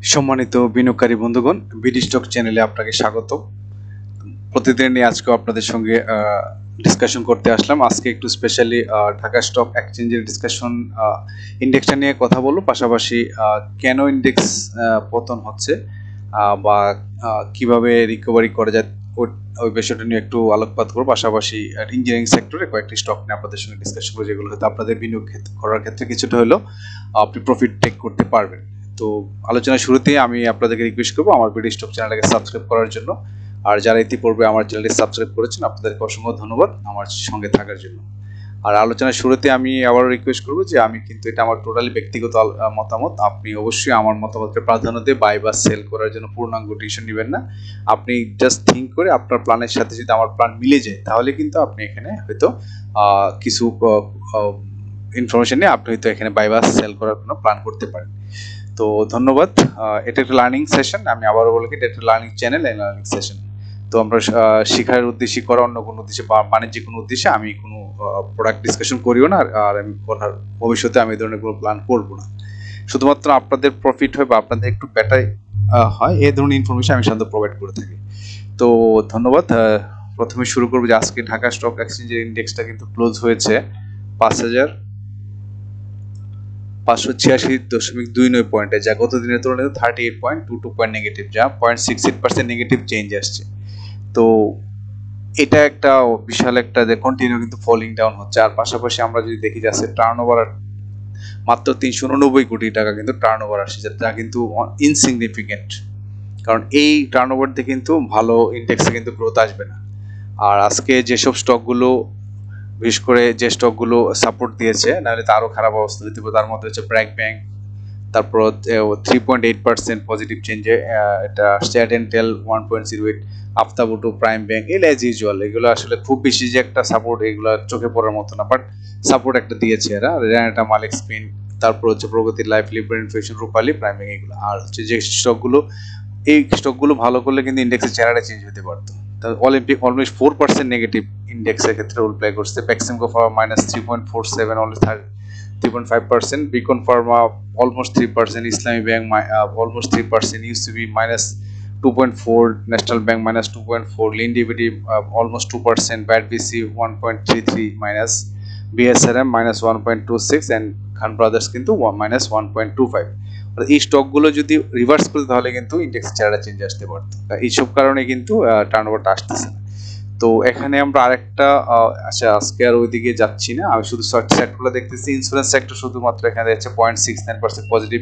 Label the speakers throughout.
Speaker 1: সম্মানিত বিনিয়োগকারী বন্ধুগণ, বিডি স্টক চ্যানেলে আপনাকে স্বাগত। প্রতিদিন নিয়ে আজকেও আপনাদের সঙ্গে ডিসকাশন করতে আসলাম। আজকে একটু স্পেশালি ঢাকা স্টক এক্সচেঞ্জের ডিসকাশন, ইন্ডেক্সটা নিয়ে কথা বলবো, পাশাপাশি কেন ইন্ডেক্স পতন হচ্ছে বা কিভাবে রিকভারি করা যায় ওই বিষয়টা নিয়ে একটু আলোকপাত করবো। পাশাপাশি ইঞ্জিনিয়ারিং সেক্টরে কয়েকটি স্টক নিয়ে আপনাদের সঙ্গে ডিসকাশন করবো, যেগুলো হয়তো আপনাদের বিনিয়োগ করার ক্ষেত্রে কিছুটা হলেও আপনি প্রফিট টেক করতে পারবেন। তো আলোচনার শুরুতেই আমি আপনাদেরকে রিকোয়েস্ট করবো আমার বিডি স্টক চ্যানেলটাকে সাবস্ক্রাইব করার জন্য। আর যারা ইতিপূর্বে আমার চ্যানেলটি সাবস্ক্রাইব করেছেন, আপনাদেরকে অসংখ্য ধন্যবাদ আমার সঙ্গে থাকার জন্য। আর আলোচনার শুরুতে আমি আবারও রিকোয়েস্ট করবো যে আমি কিন্তু এটা আমার টোটালি ব্যক্তিগত মতামত। আপনি অবশ্যই আমার মতামতকে প্রাধান্য দিয়ে বাই বা সেল করার জন্য পূর্ণাঙ্গ ডিসিশন নেবেন না। আপনি জাস্ট থিঙ্ক করে আপনার প্ল্যানের সাথে যদি আমার প্ল্যান মিলে যায়, তাহলে কিন্তু আপনি এখানে হয়তো কিছু ইনফরমেশন নিয়ে আপনি হয়তো এখানে বাই বা সেল করার কোনো প্ল্যান করতে পারেন। তো ধন্যবাদ। এটা একটা লার্নিং সেশন, আমি আবারও বলি এটা একটা লার্নিং চ্যানেল, লার্নিং সেশন। তো আমরা শিখার উদ্দেশ্যে করা, অন্য কোনো উদ্দেশ্যে বা বাণিজ্যিক কোনো উদ্দেশ্যে আমি কোনো প্রোডাক্ট ডিসকাশন করিও না। আর আমি ভবিষ্যতে আমি এই ধরনের কোনো প্ল্যান করবো না। শুধুমাত্র আপনাদের প্রফিট হয় বা আপনাদের একটু বেটার হয় এই ধরনের ইনফরমেশন আমি সাধারণত প্রোভাইড করে থাকি। তো ধন্যবাদ। প্রথমে শুরু করবো যে আজকে ঢাকা স্টক এক্সচেঞ্জের ইন্ডেক্সটা কিন্তু ক্লোজ হয়েছে ৫,৫৮৬.29 পয়েন্টে, যা গত দিনের তুলনায় 38.22 পয়েন্ট নেগেটিভ, যা 0.68% নেগেটিভ চেঞ্জ আসছে। তো এটা একটা বিশাল একটা যে কন্টিনিউ কিন্তু ফলিং ডাউন হচ্ছে। আর পাশাপাশি আমরা যদি দেখি যাচ্ছে টার্নওভার মাত্র ৩৮৯ কোটি টাকা কিন্তু টার্নওভার আসছে, যেটা কিন্তু ইনসিগনিফিকেন্ট। কারণ এই টার্নওভার দিয়ে কিন্তু ভালো ইন্ডেক্সে কিন্তু গ্রোথ আসবে না। আর আজকে যেসব স্টকগুলো, বিশেষ করে যে স্টকগুলো সাপোর্ট দিয়েছে, নাহলে তো আরও খারাপ অবস্থা হতে পারে, তার মধ্যে হচ্ছে ব্র্যাক ব্যাংক, তারপর 3.8% পজিটিভ চেঞ্জে এটা আসছে, অ্যাডেন্টেল 1.08, আফতাবুটু, প্রাইম ব্যাংক, এল অ্যাজ ইউজুয়াল। এগুলো আসলে খুব বেশি যে একটা সাপোর্ট, এগুলো চোখে পড়ার মতো না, বাট সাপোর্ট একটা দিয়েছে এরা। রেনাটা, মালিক স্পিন, তারপর হচ্ছে প্রগতি লাইফ, লিবরেন ইনফেশন, রূপালী, প্রাইম ব্যাংক, এগুলো। আর হচ্ছে যে স্টকগুলো, এই স্টকগুলো ভালো করলে কিন্তু ইন্ডেক্সের চেহারাটা চেঞ্জ হতে পারতো। অলিম্পিক অলমোস্ট 4% নেগেটিভ ইন্ডেক্সের ক্ষেত্রে রোল প্লে করছে। Beximco pharma -3.47, only 3.5%, Beacon pharma almost 3%, Islami bank almost 3%, UCB -2.4, national bank -2.4, Linde BD almost 2%, BAT BC 1.33 minus, BSRM -1.26 and Khan brothers কিন্তু -1.25। এই স্টকগুলো যদি রিভার্স করে তাহলে কিন্তু ইন্ডেক্সের চেহারা চেঞ্জ আসতে পারতো। এইসব কারণে কিন্তু টার্নওভারটা আসতেছে না। তো এখানে আমরা আরেকটা আচ্ছা, আজকে আর ওইদিকে যাচ্ছি না, আমি শুধু সেক্টরগুলো দেখতেছি। ইন্স্যুরেন্স সেক্টর শুধুমাত্র এখানে যাচ্ছে 0.69% পজিটিভ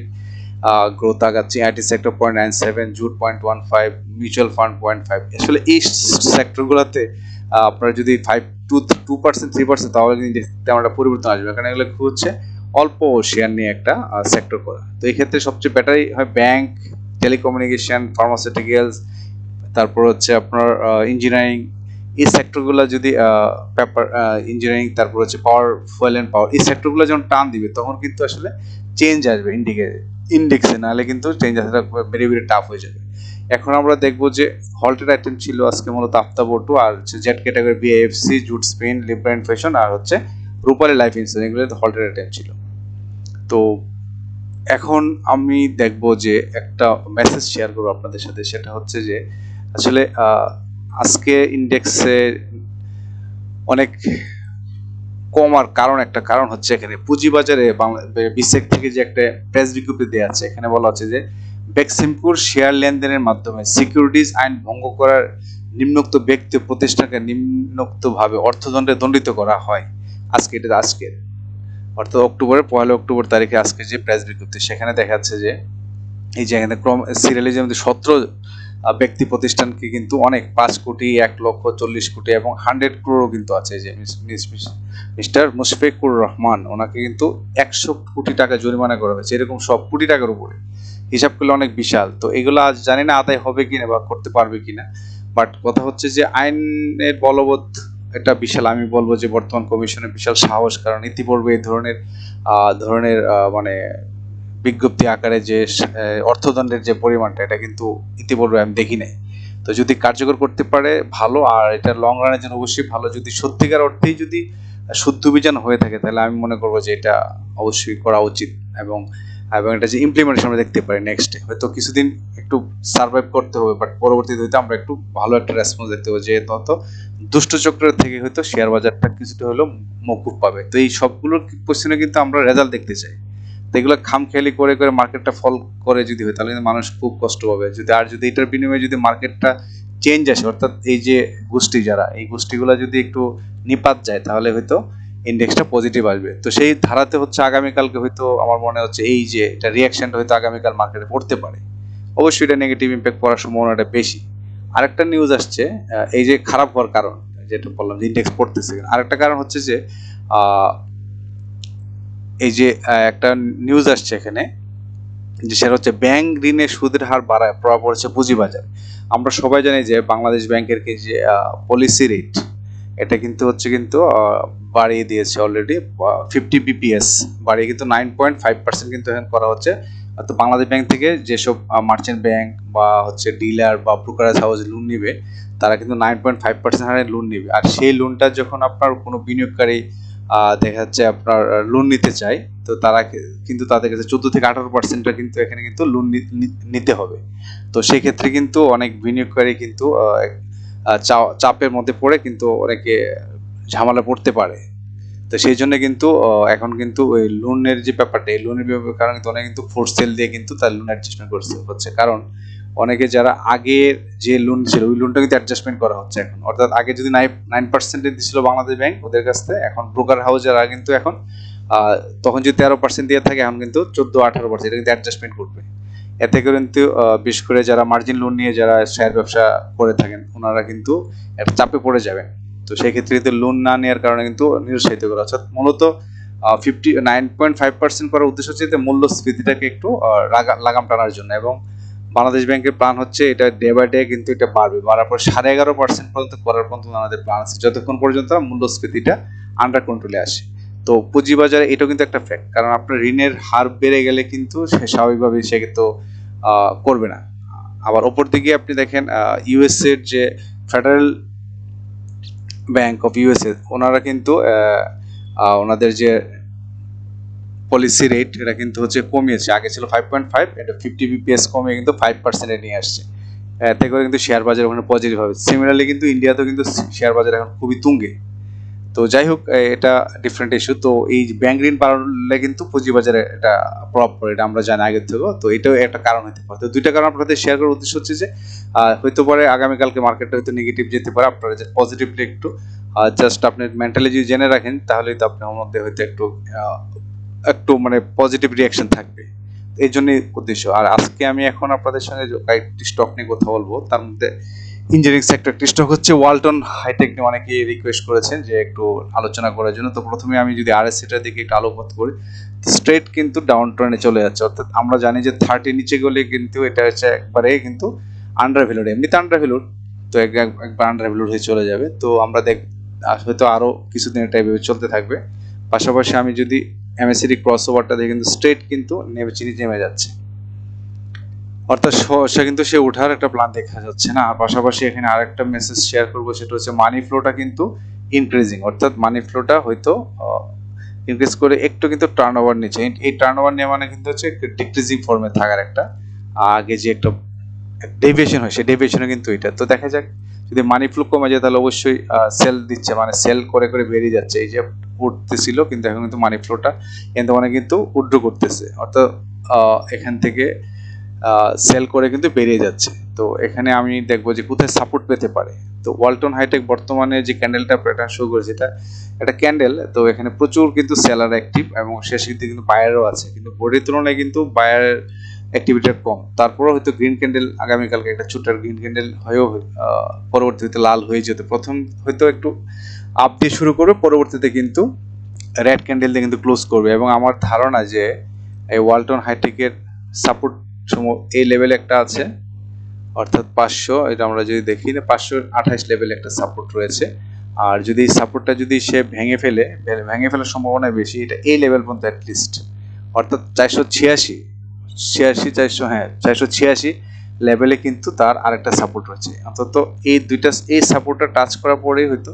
Speaker 1: গ্রোথ আগাচ্ছে, IT sector 0.97, jute 0.15, mutual fund 0.5। আসলে এই সেক্টরগুলোতে আপনারা যদি 2%, 3%, তাহলে কিন্তু তেমন একটা পরিবর্তন আসবে। এখানে এগুলো খুব হচ্ছে অল্প শেয়ার নিয়ে একটা সেক্টর করা। তো এই ক্ষেত্রে সবচেয়ে বেটারই হয় ব্যাংক, টেলিকমিউনিকেশন, ফার্মাসিউটিক্যালস, তারপর হচ্ছে আপনার ইঞ্জিনিয়ারিং, এই সেক্টরগুলো যদি পেপার ইঞ্জিনিয়ারিং, তারপর হচ্ছে পাওয়ার, ফুয়েল অ্যান্ড পাওয়ার, এই সেক্টরগুলো যখন টান দিবে তখন কিন্তু আসলে চেঞ্জ আসবে ইন্ডেক্সে, নাহলে কিন্তু চেঞ্জ আসাটা ভেরি ভেরি টাফ হয়ে যাবে। এখন আমরা দেখবো যে হল্টেড আইটেম ছিল আজকে মূলত আফতাবটু, আর হচ্ছে Z category BAFC, jute spin, লিবরেন ফ্যাশন, আর হচ্ছে রূপালী লাইফ ইন্স্যুরেন্স, এগুলো হল্টেড আইটেম ছিল। তো এখন আমি দেখব যে একটা মেসেজ শেয়ার করবো আপনাদের সাথে, সেটা হচ্ছে যে আসলে আজকে ইন্ডেক্সে অনেক কমার একটা কারণ হচ্ছে এখানে পুঁজিবাজারে বিসেক থেকে যে একটা প্রেস বিজ্ঞপ্তি দেওয়া আছে, এখানে বলা হচ্ছে যে বেক্সিমকোর শেয়ার লেনদেনের মাধ্যমে সিকিউরিটিজ আইন ভঙ্গ করার নিম্নোক্ত ব্যক্তি ও প্রতিষ্ঠানকে নিম্নোক্তভাবে অর্থদণ্ডে দণ্ডিত করা হয়। আজকের অর্থাৎ অক্টোবরের 1 অক্টোবর তারিখে আজকে যে প্রেস বিজ্ঞপ্তি, সেখানে দেখা যাচ্ছে যে এই যে এখানে সিরিয়ালি মধ্যে 17 ব্যক্তি প্রতিষ্ঠানকে কিন্তু অনেক 5 কোটি, 1,40,00,000 কোটি এবং 100 crore কিন্তু আছে। যে মিস্টার মুশফিকুর রহমান, ওনাকে কিন্তু 100 কোটি টাকা জরিমানা করা হয়েছে, এরকম সব কোটি টাকার উপরে হিসাব করলে অনেক বিশাল। তো এগুলো আজ জানি না আদায় হবে কিনা বা করতে পারবে কিনা, বাট কথা হচ্ছে যে আইনের বলবৎ এটা বিশাল, আমি বলবো যে বর্তমান কমিশনের বিশাল সাহস। কারণ ইতিপূর্বে এই ধরনের মানে বিজ্ঞপ্তি আকারে যে অর্থদণ্ডের যে পরিমাণটা, এটা কিন্তু ইতিপূর্বে আমি দেখি নাই। তো যদি কার্যকর করতে পারে ভালো, আর এটা লং রানের জন্য অবশ্যই ভালো। যদি সত্যিকার অর্থেই যদি শুদ্ধ অভিযান হয়ে থাকে, তাহলে আমি মনে করবো যে এটা অবশ্যই করা উচিত। এবং এবং এটা যে ইমপ্লিমেন্টেশন আমরা দেখতে পারি নেক্সট হয়তো কিছুদিন একটু সার্ভাইভ করতে হবে, বাট পরবর্তীতে হয়তো আমরা একটু ভালো একটা রেসপন্স দেখতে পাবো, যেহেতু হয়তো দুষ্ট চক্রের থেকে হয়তো শেয়ার বাজারটা কিছুটা হলেও মকুব পাবে। তো এই সবগুলোর পিছনে কিন্তু আমরা রেজাল্ট দেখতে চাই। তো এগুলো খামখেয়ালি করে করে মার্কেটটা ফল করে যদি হয় তাহলে কিন্তু মানুষ খুব কষ্ট পাবে। যদি এটার বিনিময়ে যদি মার্কেটটা চেঞ্জ আসে, অর্থাৎ এই যে গোষ্ঠী যারা এই গোষ্ঠীগুলো যদি একটু নিপাত যায় তাহলে হয়তো ইন্ডেক্সটা পজিটিভ আসবে। তো সেই ধারাতে হচ্ছে আগামীকালকে হয়তো আমার মনে হচ্ছে এই যে এটা রিয়াকশনটা হয়তো আগামীকাল মার্কেটে পড়তে পারে। অবশ্যই এটা নেগেটিভ ইম্প্যাক্ট পড়ার সম্ভাবনাটা বেশি। আরেকটা নিউজ আসছে, এই যে খারাপ হওয়ার কারণ যেটা বললাম যে ইন্ডেক্স পড়তেছে, আরেকটা কারণ হচ্ছে যে এই যে একটা নিউজ আসছে এখানে যে সেটা হচ্ছে ব্যাংক ঋণের সুদের হার বাড়ায় প্রভাব পড়ছে পুঁজিবাজার। আমরা সবাই জানি যে বাংলাদেশ ব্যাংকের যে পলিসি রেট এটা কিন্তু বাড়িয়ে দিয়েছে অলরেডি 50 বিপিএস বাড়িয়ে কিন্তু 9.5% কিন্তু এখন করা হচ্ছে। তো বাংলাদেশ ব্যাংক থেকে যেসব মার্চেন্ট ব্যাংক বা হচ্ছে ডিলার বা ব্রোকারেজ হাউস লোন নিবে তারা কিন্তু 9.5% হারে লোন নিবে। আর সেই লোনটা যখন আপনার কোনো বিনিয়োগকারী দেখা যাচ্ছে আপনার লোন নিতে চায়, তো তারা কিন্তু তাদের কাছে 14 থেকে 18% কিন্তু এখানে কিন্তু লোন নিতে হবে। তো সেই ক্ষেত্রে কিন্তু অনেক বিনিয়োগকারী কিন্তু চাপের মধ্যে পড়ে কিন্তু অনেকে ঝামেলা পড়তে পারে। তো সেই জন্য কিন্তু এখন কিন্তু ওই লোনের যে ব্যাপারটা, এই লোনের কারণে কিন্তু অনেকে কিন্তু ফোর্স সেল দিয়ে কিন্তু তার লোন অ্যাডজাস্টমেন্ট হচ্ছে। কারণ অনেকে যারা আগে যে লোন ছিল ওই লোনটা কিন্তু অ্যাডজাস্টমেন্ট করা হচ্ছে এখন। অর্থাৎ আগে যদি 9% দিচ্ছিল বাংলাদেশ ব্যাংক ওদের কাছ থেকে, এখন ব্রোকার হাউস যারা কিন্তু এখন তখন যদি 13% দিয়ে থাকে এখন কিন্তু 14-18% এটা কিন্তু অ্যাডজাস্টমেন্ট করবে। এতে করে কিন্তু বিশেষ করে যারা মার্জিন লোন নিয়ে যারা শেয়ার ব্যবসা করে থাকেন ওনারা কিন্তু একটা চাপে পড়ে যাবেন। তো সেই ক্ষেত্রে কিন্তু লোন না নেওয়ার কারণে কিন্তু নিরুৎসাহিত করা, অর্থাৎ মূলত 59.5% করার উদ্দেশ্য হচ্ছে মূল্যস্ফীতিটাকে একটু লাগাম টানার জন্য। এবং বাংলাদেশ ব্যাংকের প্ল্যান হচ্ছে এটা ডে বাই ডে কিন্তু এটা বাড়ার পর 11.5% পর্যন্ত করার পর্যন্ত আমাদের প্ল্যান আছে, যতক্ষণ পর্যন্ত মূল্যস্ফীতিটা আন্ডার কন্ট্রোলে আসে। তো পুঁজিবাজারে এটাও কিন্তু একটা ফ্যাক্ট, কারণ আপনার ঋণের হার বেড়ে গেলে কিন্তু সে স্বাভাবিকভাবে সে কিন্তু করবে না। আবার ওপর দিকে আপনি দেখেন ইউএসএ এর যে ফেডারেল ব্যাংক অফ ইউএসএ ওনারা কিন্তু ওনাদের যে পলিসি রেট এটা কিন্তু হচ্ছে কমিয়েছে। আগে ছিল 5.5, এটা 50 বিপিএস কমিয়ে কিন্তু 5% এ নিয়ে আসছে। এতে করে কিন্তু শেয়ার বাজার ওখানে পজিটিভ হবে। সিমিলারলি কিন্তু ইন্ডিয়াতেও কিন্তু শেয়ার বাজার এখন খুবই তুঙ্গে। তো যাই হোক এটা ডিফারেন্ট ইস্যু। তো এই ব্যাংক ঋণ বাড়লে কিন্তু পুঁজিবাজারে এটা প্রভাব পড়ে, এটা আমরা জানি আগের থেকে। তো এটাও একটা কারণ হতে পারে। তো দুইটা কারণ আপনাদের শেয়ার করার উদ্দেশ্য হচ্ছে যে হয়তো পারে আগামীকালকে মার্কেটটা হয়তো নেগেটিভ যেতে পারে, আপনারা যে পজিটিভলি একটু জাস্ট আপনি মেন্টালি যদি জেনে রাখেন তাহলেই তো আপনার মধ্যে হয়তো একটু মানে পজিটিভ রিয়াকশন থাকবে। এই জন্যই উদ্দেশ্য। আর আজকে আমি এখন আপনাদের সঙ্গে কয়েকটি স্টক নিয়ে কথা বলবো। তার মধ্যে ইঞ্জিনিয়ারিং সেক্টর একটি স্টক হচ্ছে ওয়ালটন হাইটেক নিয়ে অনেকে রিকোয়েস্ট করেছেন যে একটু আলোচনা করার জন্য। তো প্রথমে আমি যদি আরএসসিটার দিকে একটু আলোকপাত করি, স্ট্রেট কিন্তু ডাউন ট্রেন্ডে চলে যাচ্ছে। অর্থাৎ আমরা জানি যে 30 নিচে গেলে কিন্তু এটা হচ্ছে একবারে কিন্তু আন্ডার ভ্যালুড, এমনিতে আন্ডার ভ্যালুড, তো একবার আন্ডার ভ্যালুড হয়ে চলে যাবে। তো আমরা হয়তো আরো কিছুদিন এটা এভাবে চলতে থাকবে। পাশাপাশি আমি যদি এমএসসিডি ক্রসওভারটা দেখে কিন্তু স্ট্রেট কিন্তু নেমে যাচ্ছে, অর্থাৎ সে ওঠার একটা প্ল্যান দেখা যাচ্ছে না। আর পাশাপাশি এখানে আরেকটা মেসেজ শেয়ার করবো, সেটা হচ্ছে মানি ফ্লোটা কিন্তু ইনক্রিজিং, অর্থাৎ মানি ফ্লোটা হয়তো ইনক্রিজ করে একটু কিন্তু টার্নওভার নিচ্ছে। এই টার্নওভার নিয়ে মানে কিন্তু হচ্ছে ডিক্রিজিং ফর্মে থাকার একটা আগে যে একটা ডেভিয়েশন হয় সেই ডেভিয়েশনে কিন্তু এটা। তো দেখা যাক যদি মানি ফ্লো কমে যায় তাহলে অবশ্যই সেল দিচ্ছে, মানে সেল করে করে বেরিয়ে যাচ্ছে। এই যে উঠতেছিল কিন্তু এখন কিন্তু মানি ফ্লোটা কিন্তু মানে কিন্তু উইথড্র করতেছে, অর্থাৎ এখান থেকে সেল করে কিন্তু বেরিয়ে যাচ্ছে। তো এখানে আমি দেখবো যে কোথায় সাপোর্ট পেতে পারে। তো ওয়ালটন হাইটেক বর্তমানে যে ক্যান্ডেলটা প্যাটার্ন শো করেছে এটা একটা ক্যান্ডেল। তো এখানে প্রচুর কিন্তু সেলার অ্যাক্টিভ এবং শেষ দিকে কিন্তু বায়ারও আছে, কিন্তু বডির তুলনায় কিন্তু বায়ারের অ্যাক্টিভিটিটা কম। তারপরেও হয়তো গ্রিন ক্যান্ডেল আগামীকালকে একটা ছোটার গ্রিন ক্যান্ডেল হয়েও পরবর্তীতে লাল হয়ে যেতে, প্রথম হয়তো একটু আপ দিয়ে শুরু করবে, পরবর্তীতে কিন্তু রেড ক্যান্ডেল দিয়ে কিন্তু ক্লোজ করবে। এবং আমার ধারণা যে এই ওয়ালটন হাইটেকের সাপোর্ট এই লেভেলে একটা আছে, অর্থাৎ 500, এটা আমরা যদি দেখি না 528 লেভেলে একটা সাপোর্ট রয়েছে। আর যদি এই সাপোর্টটা যদি সে ভেঙে ফেলার সম্ভাবনা বেশি, এটা এই লেভেল পর্যন্ত অ্যাটলিস্ট, অর্থাৎ 486 লেভেলে কিন্তু তার আরেকটা সাপোর্ট রয়েছে। অন্তত এই সাপোর্টটা টাচ করার পরেই হয়তো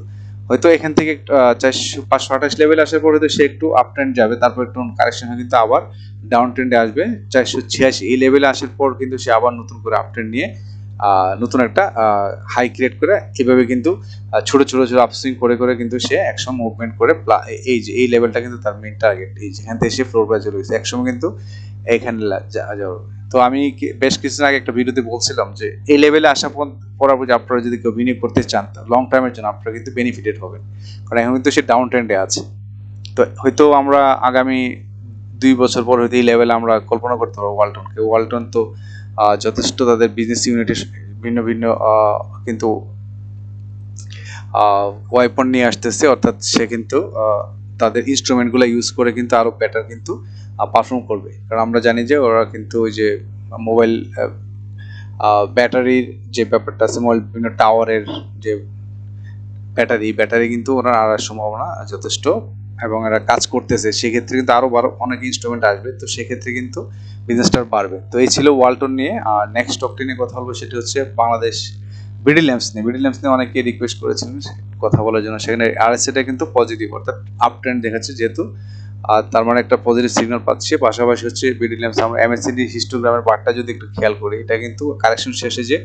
Speaker 1: হয়তো এখান থেকে 528 লেভেল আসার পরে তো সে একটু আপ ট্রেন্ড যাবে, তারপর একটু কারেকশন হয়ে কিন্তু আবার ডাউন ট্রেন্ডে আসবে। 486 এই লেভেলে আসার পর কিন্তু সে আবার নতুন করে আপ ট্রেন্ড নিয়ে নতুন একটা হাই ক্রিয়েট করে এভাবে কিন্তু ছোট ছোট ছোট আপসুইং করে করে কিন্তু সে একসময় মুভমেন্ট করে এই যে এই লেভেলটা কিন্তু তার মেইন টার্গেট, এই যেখান থেকে সে ফ্লোর প্রাইস চলে গেছে একসময় কিন্তু এইখানে যাবে। তো আমি বেশ কিছুদিন আগে একটা ভিডিওতে বলছিলাম যে এই লেভেলে আসা পর আপনারা যদি কেউ বিনিয়োগ করতে চান লং টাইমের জন্য আপনারা কিন্তু বেনিফিটেড হবেন, কারণ এখন কিন্তু সে ডাউন ট্রেন্ডে আছে। তো হয়তো আমরা আগামী 2 বছর পর হয়তো এই লেভেলে আমরা কল্পনা করতে পারবো ওয়ালটনকে। ওয়ালটন তো যথেষ্ট তাদের বিজনেস ইউনিটের ভিন্ন ভিন্ন কিন্তু ওয়েপন নিয়ে আসতেছে, অর্থাৎ সে কিন্তু তাদের ইনস্ট্রুমেন্টগুলো ইউজ করে কিন্তু আরো বেটার কিন্তু পারফর্ম করবে। কারণ আমরা জানি যে ওরা কিন্তু ওই যে মোবাইল ব্যাটারির যে ব্যাপারটা আছে, মোবাইল বিভিন্ন টাওয়ারের যে ব্যাটারি কিন্তু ওরা আনার সম্ভাবনা যথেষ্ট, এবং এরা কাজ করতেছে, সেক্ষেত্রে কিন্তু আরো অনেক ইনস্ট্রুমেন্ট আসবে, তো সেক্ষেত্রে কিন্তু বিজনেসটা বাড়বে। তো এই ছিল ওয়ালটন নিয়ে। আর নেক্সট স্টকটি নিয়ে কথা বলবো, সেটা হচ্ছে বাংলাদেশ বিডি ল্যাম্পস নিয়ে। বিডি ল্যাম্পস নিয়ে অনেকে রিকোয়েস্ট করেছিলেন কথা বলার জন্য, সেখানে আরএসআইটা কিন্তু পজিটিভ, অর্থাৎ আপ ট্রেন্ড দেখাচ্ছে যেহেতু, আর তার মানে একটা পজিটিভ সিগন্যাল পাচ্ছে। পাশাপাশি হচ্ছে বিডি ল্যাম্পস আমরা এমএসসিডি হিস্টোগ্রামের পার্টটা যদি একটু খেয়াল করি, এটা কিন্তু কারেকশন শেষে যে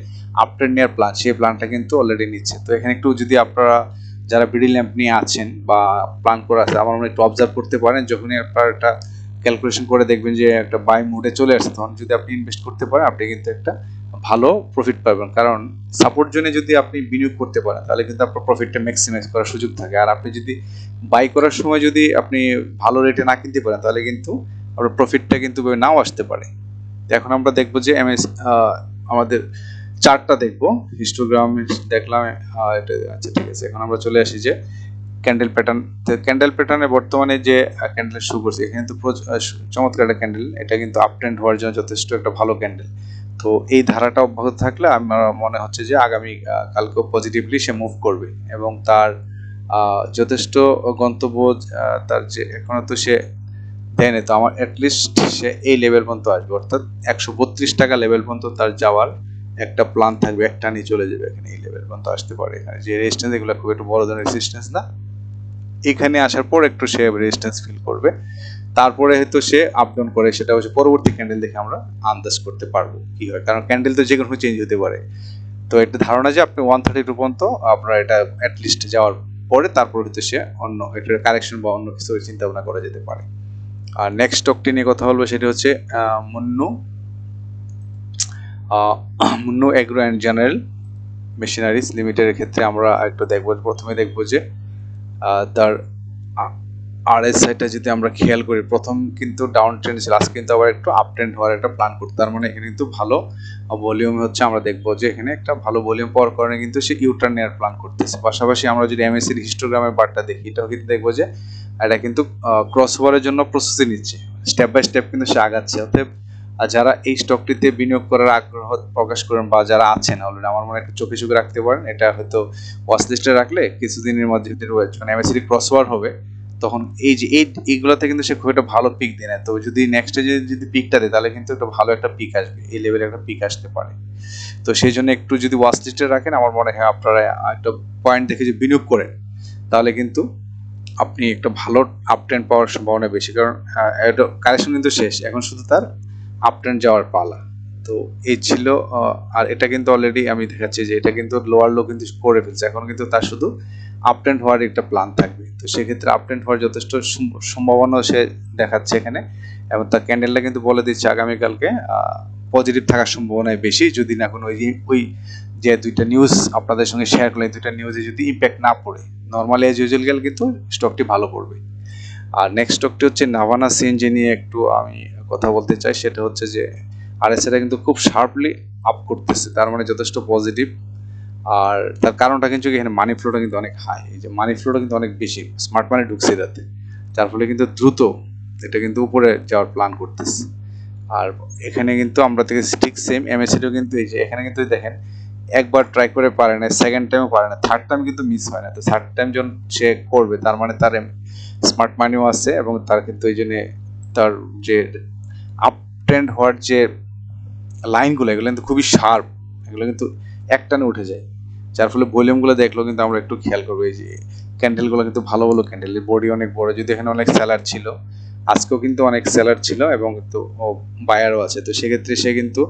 Speaker 1: আপ ট্রেন্ড নেওয়ার প্ল্যান, সেই প্ল্যানটা কিন্তু অলরেডি নিচ্ছে। তো এখানে একটু যদি আপনারা যারা বিডি ল্যাম্প নিয়ে আছেন বা প্ল্যান করা আছে, আমার মনে একটু অবজার্ভ করতে পারেন, যখনই আপনার একটা ক্যালকুলেশন করে দেখবেন যে একটা বাই মুডে চলে আসছে, তখন যদি আপনি ইনভেস্ট করতে পারেন আপনি কিন্তু একটা ভালো প্রফিট পাবেন। কারণ সাপোর্ট জোনে যদি আপনি বিনিয়োগ করতে পারেন তাহলে কিন্তু আপনার প্রফিটটা ম্যাক্সিমাইজ করার সুযোগ থাকে। আর আপনি যদি বাই করার সময় যদি আপনি ভালো রেটে না কিনতে পারেন তাহলে কিন্তু আপনার প্রফিটটা কিন্তু নাও আসতে পারে। এখন আমরা দেখবো যে আমাদের চার্টটা দেখবো, হিস্টোগ্রাম দেখলাম, এটা আচ্ছা ঠিক আছে। এখন আমরা চলে আসি যে ক্যান্ডেল প্যাটার্ন। ক্যান্ডেল প্যাটার্নে বর্তমানে যে ক্যান্ডেল শুরু করছে, এখানে কিন্তু চমৎকার একটা ক্যান্ডেল, এটা কিন্তু আপ ট্রেন্ড হওয়ার জন্য যথেষ্ট একটা ভালো ক্যান্ডেল। তো এই ধারাটা অব্যাহত থাকলে আমার মনে হচ্ছে যে আগামী কালকেও পজিটিভলি সে মুভ করবে, এবং তার যথেষ্ট গন্তব্য, তার যে এখনো তো সে দেয়নি, তো আমার অ্যাটলিস্ট সে এই লেভেল পর্যন্ত আসবে, অর্থাৎ 132 টাকা লেভেল পর্যন্ত তার যাওয়ার একটা প্ল্যান থাকবে, একটা নিয়ে চলে যাবে এখানে, এই লেভেল পর্যন্ত আসতে পারে। এখানে যে রেজিস্ট্যান্স, এগুলো খুব একটু বড় ধরনের রেজিস্ট্যান্স না, এখানে আসার পর একটু সে রেজিস্ট্যান্স ফিল করবে, তারপরে হয়তো সে আপ ডাউন করে, সেটা হচ্ছে পরবর্তী ক্যান্ডেল দেখে আমরা আন্দাজ করতে পারবো কি হয়, কারণ ক্যান্ডেল তো যে কোনো চেঞ্জ হতে পারে। তো একটা ধারণা যে আপনি 132 পর্যন্ত আপনার এটা অ্যাটলিস্ট যাওয়ার পরে তারপর হয়তো সে অন্য এটার কারেকশন বা অন্য কিছু চিন্তা ভাবনা করা যেতে পারে। আর নেক্সট স্টকটি নিয়ে কথা বলবো, সেটা হচ্ছে Munnu agro and general machineries লিমিটেডের ক্ষেত্রে আমরা একটু দেখবো। প্রথমে দেখবো যে তার আরএসআইটা যদি আমরা খেয়াল করি, প্রথম কিন্তু ডাউন ট্রেন্ড ছিল, আজকে কিন্তু আবার একটু আপ ট্রেন্ড হওয়ার একটা প্ল্যান করতে, তার মানে এখানে কিন্তু ভালো ভলিউম হচ্ছে। আমরা দেখবো যে এখানে একটা ভালো ভলিউম পাওয়ার কারণে কিন্তু সে ইউটার্ন নেওয়ার প্ল্যান করতেছে। পাশাপাশি আমরা যদি এমএসসির হিস্টোগ্রামের বারটা দেখি, এটাও কিন্তু দেখবো যে এটা কিন্তু ক্রস ওভারের জন্য প্রসেসে নিচ্ছে, স্টেপ বাই স্টেপ কিন্তু সে আগাচ্ছে। অতএব যারা এই স্টকটিতে বিনিয়োগ করার আগ্রহ প্রকাশ করেন বা যারা আছেন অলরেডি, আমার মনে হয় একটু চোখে চোখে রাখতে পারেন। এটা হয়তো ওয়াচ লিস্টে রাখলে কিছুদিনের মধ্যে যখন এমএসসি ক্রস ওভার হবে, তখন এই যে এইগুলোতে কিন্তু সে খুব একটা ভালো পিক দেয় না। তো যদি নেক্সটে যদি পিকটা দেয় তাহলে কিন্তু একটা ভালো একটা পিক আসবে, এই লেভেলে একটা পিক আসতে পারে। তো সেই জন্য একটু যদি ওয়াচ লিস্টে রাখেন, আমার মনে হয় আপনারা একটা পয়েন্ট দেখে যে বিনিয়োগ করেন, তাহলে কিন্তু আপনি একটা ভালো আপ ট্রেন্ড পাওয়ার সম্ভাবনা বেশি। কারণ কারেকশন কিন্তু শেষ, এখন শুধু তার আপ ট্রেন্ড যাওয়ার পালা। তো এই ছিল, আর এটা কিন্তু অলরেডি আমি দেখাচ্ছি যে এটা কিন্তু লোয়ার লো কিন্তু করে ফেলছে, এখন কিন্তু তার শুধু আপ ট্রেন্ড হওয়ার একটা প্ল্যান থাকবে। তো সেক্ষেত্রে আপ ট্রেন্ড হওয়ার যথেষ্ট সম্ভাবনা সে দেখাচ্ছে এখানে, এবং তার ক্যান্ডেলটা কিন্তু বলে দিচ্ছে আগামীকালকে পজিটিভ থাকার সম্ভাবনা বেশি, যদি না কোনো ওই যে দুইটা নিউজ আপনাদের সঙ্গে শেয়ার করলে, দুইটা নিউজে যদি ইম্প্যাক্ট না পড়ে, নর্মালি এজ ইউজুয়াল গেল কিন্তু স্টকটি ভালো করবে। আর নেক্সট স্টকটি হচ্ছে নাভানা সিএনজি নিয়ে একটু আমি কথা বলতে চাই। সেটা হচ্ছে যে আরএসআইটা কিন্তু খুব শার্পলি আপ করতেছে, তার মানে যথেষ্ট পজিটিভ। আর তার কারণটা কিন্তু এখানে মানি ফ্লোটা কিন্তু অনেক হাই, এই যে মানি ফ্লোটা কিন্তু অনেক বেশি, স্মার্ট মানি ঢুকছে এটাতে, যার ফলে কিন্তু দ্রুত এটা কিন্তু উপরে যাওয়ার প্ল্যান করতেছে। আর এখানে কিন্তু আমরা থেকে ঠিক সেম এমএসিটিও কিন্তু এই যে এখানে কিন্তু দেখেন একবার ট্রাই করে পারে না, সেকেন্ড টাইমও পারে না, থার্ড টাইম কিন্তু মিস হয় না। তো থার্ড টাইম যখন সে করবে তার মানে তার স্মার্ট মানিও আছে, এবং তার কিন্তু এই জন্য তার যে আপ ট্রেন্ড হওয়ার যে লাইনগুলো, এগুলো কিন্তু খুবই শার্প, এগুলো কিন্তু একটানে উঠে যায়, যার ফলে ভলিউমগুলো দেখলেও কিন্তু আমরা একটু খেয়াল করবো। এই যে ক্যান্ডেলগুলো কিন্তু ভালো ভালো ক্যান্ডেল, বডি অনেক বড়, যদি এখানে অনেক সেলার ছিল, আজকেও কিন্তু অনেক সেলার ছিল এবং কিন্তু বায়ারও আছে। তো সেক্ষেত্রে সে কিন্তু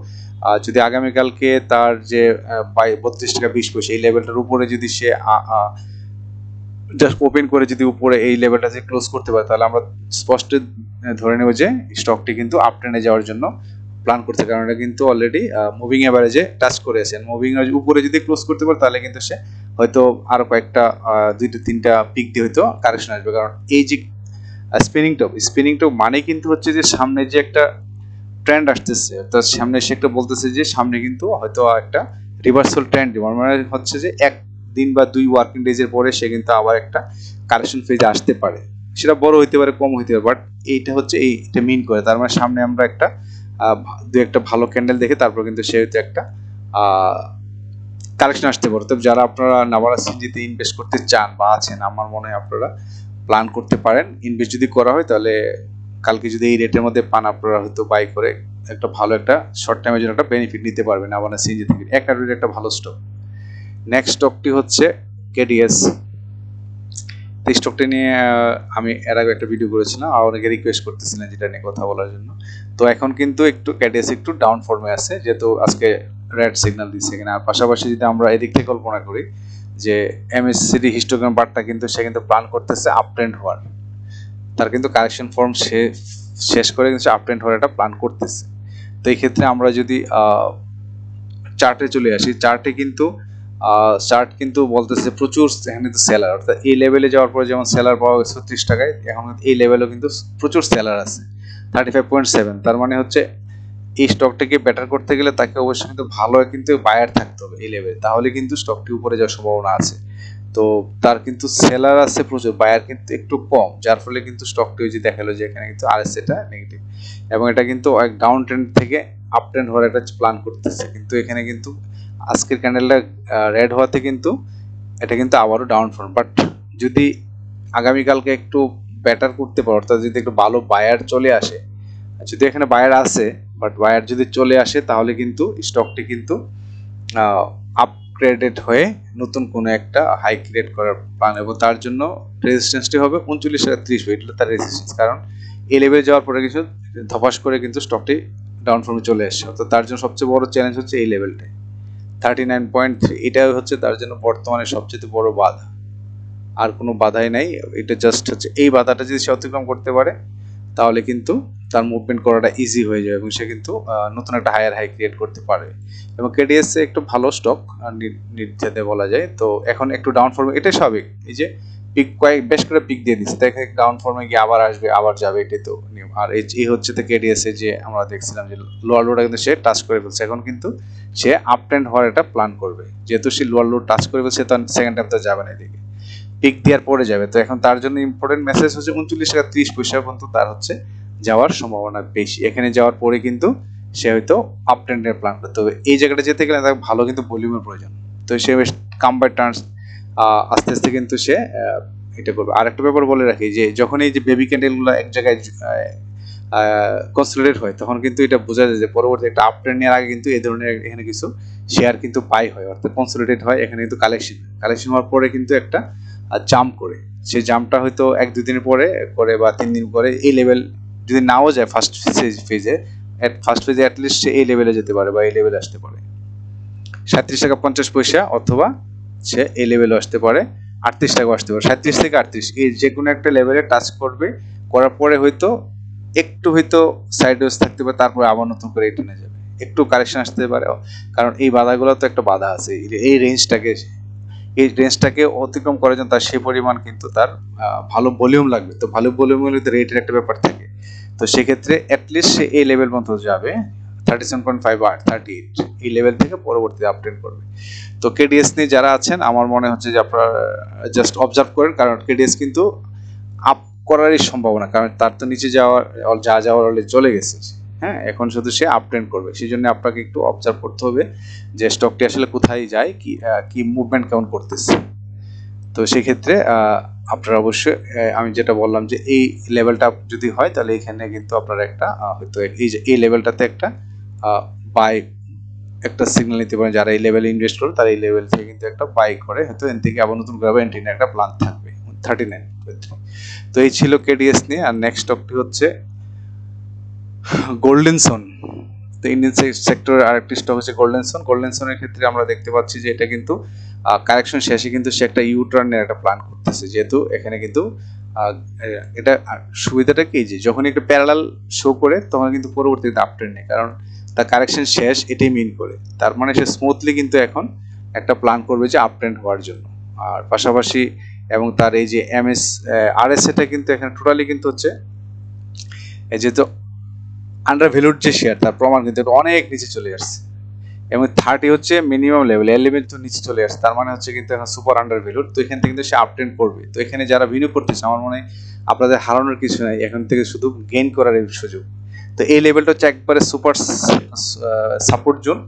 Speaker 1: যদি আগামীকালকে তার যে 32 টাকা 20 পয়সা এই লেভেলটার উপরে যদি সে জাস্ট ওপেন করে যদি উপরে এই লেভেলটা যে ক্লোজ করতে পারে, তাহলে আমরা স্পষ্ট ধরে নেব যে স্টকটি কিন্তু আপ ট্রেন্ডে যাওয়ার জন্য প্ল্যান করছে, কারণ এটা কিন্তু অলরেডি মুভিং এভারেজে টাচ করেছে। মুভিং এর উপরে যদি ক্লোজ করতে পারে তাহলে কিন্তু সে হয়তো আরো কয়েকটা 2-3টা পিক দিয়ে হয়তো কারেকশন আসবে। কারণ এই যে স্পিনিং টপ মানে কিন্তু হচ্ছে যে সামনে যে একটা ট্রেন্ড আসতেছে, অর্থাৎ সামনে সে একটা বলতেছে যে সামনে কিন্তু হয়তো একটা রিভার্সাল ট্রেন্ড, মানে হচ্ছে যে একদিন বা 2 ওয়ার্কিং ডেজের পরে সে কিন্তু আবার একটা কারেকশন ফেজে আসতে পারে, সেটা বড় হইতে পারে কম হইতে পারে, বাট এইটা হচ্ছে এইটা মিন করে। তার মানে সামনে আমরা একটা একটা ভালো ক্যান্ডেল দেখে তারপর কিন্তু সে হয়তো একটা কারেকশন আসতে পারে। তবে যারা আপনারা নাভারা সিনজিতে ইনভেস্ট করতে চান বা আছেন, আমার মনে হয় আপনারা প্ল্যান করতে পারেন। ইনভেস্ট যদি করা হয় তাহলে কালকে যদি এই রেটের মধ্যে পান, আপনারা হয়তো বাই করে একটা ভালো একটা শর্ট টাইমের জন্য একটা বেনিফিট নিতে পারবেন নাভারা সিনজি থেকে। একটা ভালো স্টক। নেক্সট স্টকটি হচ্ছে কেডিএস। এই স্টকটি নিয়ে আমি এর আগে একটা ভিডিও করেছিলাম, আর অনেকে রিকোয়েস্ট করতেছিলেন যেটা নিয়ে কথা বলার জন্য। তো এখন কিন্তু একটু কেডিএস একটু ডাউন ফর্মে আছে, যেহেতু আজকে রেড সিগন্যাল দিচ্ছে এখানে। আর পাশাপাশি যদি আমরা এদিক থেকে কল্পনা করি যে এমএসসিডি হিস্টোগ্রাম বারটা কিন্তু সে কিন্তু প্ল্যান করতেছে আপ ট্রেন্ড হওয়ার, তার কিন্তু কারেকশন ফর্ম শেষ করে কিন্তু আপ ট্রেন্ড হওয়ার একটা প্ল্যান করতেছে। তো এই ক্ষেত্রে আমরা যদি চার্টে চলে আসি, চার্ট কিন্তু বলতেছে প্রচুর এখানে তো সেলার, অর্থাৎ এই লেভেলে যাওয়ার পরে যেমন সেলার পাওয়া গেছে 36 টাকায়, এখন এই লেভেলেও কিন্তু প্রচুর সেলার আছে 35.7। তার মানে হচ্ছে এই স্টকটাকে বেটার করতে গেলে তাকে অবশ্যই কিন্তু ভালো কিন্তু বায়ার থাকতে হবে এই লেভেলে, তাহলে কিন্তু স্টকটি উপরে যাওয়ার সম্ভাবনা আছে। তো তার কিন্তু সেলার আছে প্রচুর, বায়ার কিন্তু একটু কম, যার ফলে কিন্তু স্টকটি ওই যে দেখালো যে এখানে কিন্তু আরএসএটা নেগেটিভ, এবং এটা কিন্তু এক ডাউন ট্রেন্ড থেকে আপ ট্রেন্ড হওয়ার একটা প্ল্যান করতেছে। কিন্তু এখানে কিন্তু আজকের ক্যান্ডেলটা রেড হওয়াতে কিন্তু এটা কিন্তু আবারও ডাউন ফর্ম, বাট যদি আগামীকালকে একটু বেটার করতে পারো, অর্থাৎ যদি একটু ভালো বায়ার চলে আসে, যদি এখানে বায়ার আছে বাট বায়ার যদি চলে আসে তাহলে কিন্তু স্টকটি কিন্তু আপগ্রেডেড হয়ে নতুন কোনো একটা হাই ক্রিয়েট করার প্ল্যান, এবং তার জন্য রেজিস্ট্যান্সটি হবে 39 টাকা 30, এটা তার রেজিস্ট্যান্স। কারণ এই লেভেলে যাওয়ার পরে কিছু ধপাস করে কিন্তু স্টকটি ডাউন ফর্মে চলে আসছে, অর্থাৎ তার জন্য সবচেয়ে বড় চ্যালেঞ্জ হচ্ছে এই লেভেলটাই 39.3। এটা হচ্ছে তার জন্য বর্তমানে সবচেয়ে বড় বাধা, আর কোনো বাধাই নাই। এটা জাস্ট হচ্ছে এই বাধাটা যদি সে অতিক্রম করতে পারে তাহলে কিন্তু তার মুভমেন্ট করাটা ইজি হয়ে যাবে, এবং সে কিন্তু নতুন একটা হায়ার হাই ক্রিয়েট করতে পারবে। এবং কেডিএস একটু ভালো স্টক নির্দ্বিধায় বলা যায়। তো এখন একটু ডাউন ফর্মে, এটাই স্বাভাবিক, এই যে পিক বেশ করে পিক দিয়ে দিচ্ছে, দেখে ডাউন ফর্মে গিয়ে আবার আসবে আবার যাবে, এটাই তো নিয়ম। আর এই হচ্ছে তো কেডিএস এ যে আমরা দেখছিলাম যে লোয়ার লোটা কিন্তু সে টাচ করে ফেলছে, এখন কিন্তু সে আপ ট্রেন্ড হওয়ার একটা প্ল্যান করবে, যেহেতু সে লোয়ার লো টাচ করে ফেলছে তখন সেকেন্ড টাইম তো যাবে না এদিকে, পিক দেওয়ার পরে যাবে। তো এখন তার জন্য ইম্পর্টেন্ট মেসেজ হচ্ছে 39 টাকা 30 পয়সা পর্যন্ত তার হচ্ছে যাওয়ার সম্ভাবনা বেশি। এখানে যাওয়ার পরে কিন্তু সে হয়তো আপ ট্রেন্ডের প্ল্যান করতে হবে। এই জায়গাটা যেতে গেলে তাকে ভালো কিন্তু ভলিউমের প্রয়োজন, তো সে বেশ কাম বাই টার্নস আস্তে আস্তে কিন্তু সে এটা করবে। আর একটা ব্যাপার বলে রাখি যে যখন এই যে বেবি ক্যান্ডেলগুলো এক জায়গায় কনসলিডেট হয়, তখন কিন্তু এটা বোঝা যায় যে পরবর্তী একটা আপ ট্রেন্ড নেওয়ার আগে কিন্তু এই ধরনের এখানে কিছু শেয়ার কিন্তু বাই হয়, অর্থাৎ কনসলিডেট হয়, এখানে কিন্তু কালেকশন হওয়ার পরে কিন্তু একটা জাম্প করে, সেই জাম্পটা হয়তো 1-2 দিনের পরে করে বা 3 দিন পরে এই লেভেল যদি নাও যায় ফার্স্ট ফেজে অ্যাটলিস্ট সে এই লেভেলে যেতে পারে বা এই লেভেলে আসতে পারে 37 টাকা 50 পয়সা, অথবা সে এই লেভেলে আসতে পারে 38 টাকা আসতে পারে, 37 থেকে 38 এই যে কোনো একটা লেভেলে টাচ করবে, করার পরে হয়তো একটু হয়তো সাইডওয়েজ থাকতে পারে, তারপরে আবার নতুন করে টেনে যাবে, একটু কারেকশন আসতে পারে। কারণ এই বাধাগুলো তো একটা বাধা আছে, এই রেঞ্জটাকে অতিক্রম করার জন্য তার সেই পরিমাণ কিন্তু তার ভালো ভলিউম লাগবে। তো ভালো ভলিউম হলে তো রেটের একটা ব্যাপার থাকে, তো সেক্ষেত্রে অ্যাটলিস্ট সে এই লেভেল পর্যন্ত যাবে 37.5 আর 38, এই লেভেল থেকে পরবর্তীতে আপডেট করবে। তো কেডিএস নিয়ে যারা আছেন আমার মনে হচ্ছে যে আপনারা জাস্ট অবজার্ভ করেন, কারণ কেডিএস কিন্তু আপ করারই সম্ভাবনা, কারণ তার তো নিচে যাওয়ার অলরেডি চলে গেছে, হ্যাঁ, এখন শুধু সে আপ ট্রেন্ড করবে। সেই জন্য আপনাকে একটু অবজার্ভ করতে হবে যে স্টকটি আসলে কোথায় যায়, কি মুভমেন্ট কেমন করতেছে। তো সেই ক্ষেত্রে আপনারা অবশ্যই আমি যেটা বললাম যে এই লেভেলটা যদি হয় তাহলে এখানে কিন্তু আপনারা একটা হয়তো এই লেভেলটাতে একটা বাই একটা সিগন্যাল নিতে পারেন, যারা এই লেভেলে ইনভেস্ট করে তারা এই লেভেল থেকে কিন্তু একটা বাই করে হয়তো এন থেকে আবার নতুন করে এন্ট্রি নেওয়ার একটা প্ল্যান থাকবে 39.3। তো এই ছিল কেডিএস নিয়ে। আর নেক্সট স্টকটি হচ্ছে গোল্ডেনসন। তো ইন্ডিয়ান সেক্টরের আরেকটি স্টক হচ্ছে গোল্ডেনসন। গোল্ডেনসনের ক্ষেত্রে আমরা দেখতে পাচ্ছি যে এটা কিন্তু কারেকশন শেষে কিন্তু সে একটা ইউটার্নের একটা প্ল্যান করতেছে, যেহেতু এখানে কিন্তু এটা সুবিধাটা কি যে যখন একটা প্যারালাল শো করে তখন কিন্তু পরবর্তীতে আপট্রেন্ড নেই, কারণ তার কারেকশন শেষ এটাই মিন করে। তার মানে সে স্মুথলি কিন্তু এখন একটা প্ল্যান করবে যে আপট্রেন্ড হওয়ার জন্য। আর পাশাপাশি এবং তার এই যে এমএস আরএস এটা কিন্তু এখানে টোটালি কিন্তু হচ্ছে যেহেতু আন্ডার ভ্যালুড যে শেয়ার তার প্রমাণ কিন্তু অনেক নিচে চলে আসছে, এবং 30 হচ্ছে মিনিমাম লেভেল, এর লেভেল তো নিচে চলে আসছে, তার মানে হচ্ছে কিন্তু এখন সুপার আন্ডার ভ্যালুড। তো এখান থেকে কিন্তু সে আপট্রেন্ড করবে। তো এখানে যারা বিনিয়োগ করতেছে আমার মনে হয় আপনাদের হারানোর কিছু নাই, এখান থেকে শুধু গেইন করার সুযোগ। তো এই লেভেলটা হচ্ছে একবারে সুপার সাপোর্ট জোন।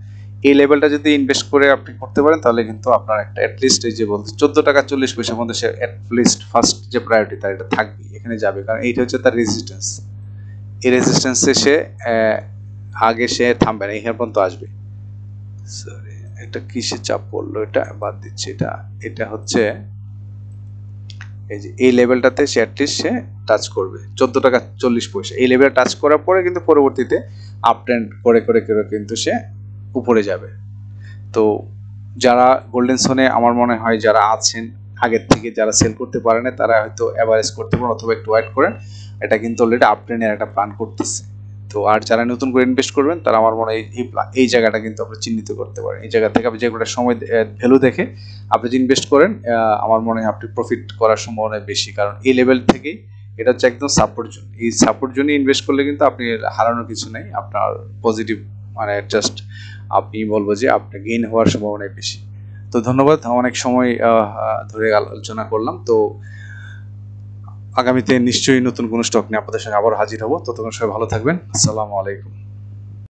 Speaker 1: এই লেভেলটা যদি ইনভেস্ট করে আপনি করতে পারেন তাহলে কিন্তু আপনার একটা অ্যাটলিস্ট এই যে বলতে 14 টাকা 40 পয়সার মধ্যে সে অ্যাটলিস্ট ফার্স্ট যে প্রায়োরিটি তার এটা থাকবে, এখানে যাবে, কারণ এইটা হচ্ছে তার রেজিস্ট্যান্স। এই রেজিস্ট্যান্সে সে আগে সে থামবে না, এখানে পর্যন্ত আসবে। সরি, এটা কিসে চাপ পড়লো, এটা বাদ দিচ্ছি। এটা হচ্ছে এই যে এই লেভেলটাতে সে অ্যাটলিস্ট সে টাচ করবে 14 টাকা 40 পয়সা। এই লেভেল টাচ করার পরে কিন্তু পরবর্তীতে আপ ট্রেন্ড করে করে করে কিন্তু সে উপরে যাবে। তো যারা গোল্ডেনসনে আমার মনে হয় যারা আছেন আগের থেকে, যারা সেল করতে পারে না তারা হয়তো অ্যাভারেজ করতে পারেন অথবা একটু ওয়েট করেন, এটা কিন্তু অলরেডি আপ ট্রেন্ডের একটা প্ল্যান করতেছে। তো আর যারা নতুন করে ইনভেস্ট করবেন তারা আমার মনে হয় এই জায়গাটা কিন্তু আপনি চিহ্নিত করতে পারেন। এই জায়গা থেকে আপনি যে কোনো সময় ভ্যালু দেখে আপনি যদি ইনভেস্ট করেন আমার মনে হয় আপনি প্রফিট করার সম্ভাবনা বেশি, কারণ এই লেভেল থেকেই এটা হচ্ছে একদম সাপোর্ট জোন। এই সাপোর্ট জোনে ইনভেস্ট করলে কিন্তু আপনি হারানোর কিছু নেই, আপনার পজিটিভ মানে জাস্ট আপনি বলবো যে আপনার গেইন হওয়ার সম্ভাবনা বেশি। তো ধন্যবাদ, অনেক সময় ধরে আলোচনা করলাম। তো আগামীতে নিশ্চয়ই নতুন কোনো স্টক নিয়ে আপনাদের সঙ্গে আবার হাজির হব। ততক্ষণ সবাই ভালো থাকবেন। আসসালামু আলাইকুম।